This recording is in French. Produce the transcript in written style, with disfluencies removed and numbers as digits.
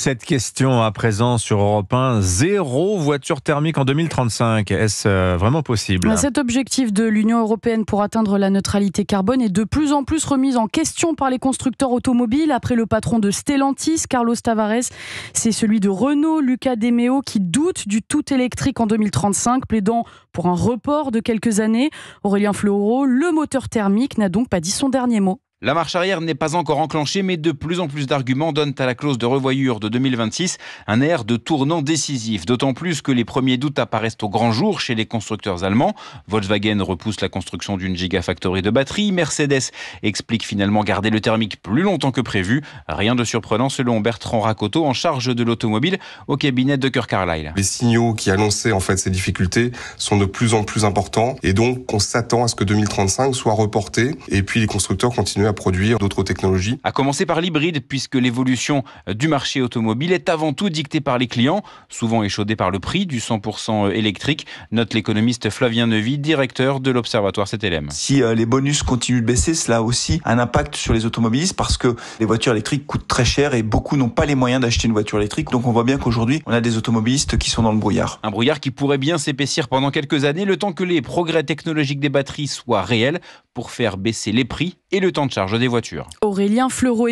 Cette question à présent sur Europe 1, 0 voiture thermique en 2035. Est-ce vraiment possible ? Cet objectif de l'Union européenne pour atteindre la neutralité carbone est de plus en plus remis en question par les constructeurs automobiles. Après le patron de Stellantis, Carlos Tavares, c'est celui de Renault, Luca De Meo, qui doute du tout électrique en 2035, plaidant pour un report de quelques années. Aurélien Fleureau, le moteur thermique, n'a donc pas dit son dernier mot. La marche arrière n'est pas encore enclenchée, mais de plus en plus d'arguments donnent à la clause de revoyure de 2026 un air de tournant décisif. D'autant plus que les premiers doutes apparaissent au grand jour chez les constructeurs allemands. Volkswagen repousse la construction d'une gigafactory de batteries. Mercedes explique finalement garder le thermique plus longtemps que prévu. Rien de surprenant selon Bertrand Rakoto, en charge de l'automobile au cabinet de Tucker Carlyle. Les signaux qui annonçaient ces difficultés sont de plus en plus importants et donc on s'attend à ce que 2035 soit reporté et puis les constructeurs continuent à produire d'autres technologies. À commencer par l'hybride, puisque l'évolution du marché automobile est avant tout dictée par les clients, souvent échaudée par le prix du 100% électrique, note l'économiste Flavien Neuvy, directeur de l'Observatoire CTLM. Si les bonus continuent de baisser, cela a aussi un impact sur les automobilistes parce que les voitures électriques coûtent très cher et beaucoup n'ont pas les moyens d'acheter une voiture électrique. Donc on voit bien qu'aujourd'hui, on a des automobilistes qui sont dans le brouillard. Un brouillard qui pourrait bien s'épaissir pendant quelques années, le temps que les progrès technologiques des batteries soient réels pour faire baisser les prix et le temps de charge des voitures. Aurélien Fleureau.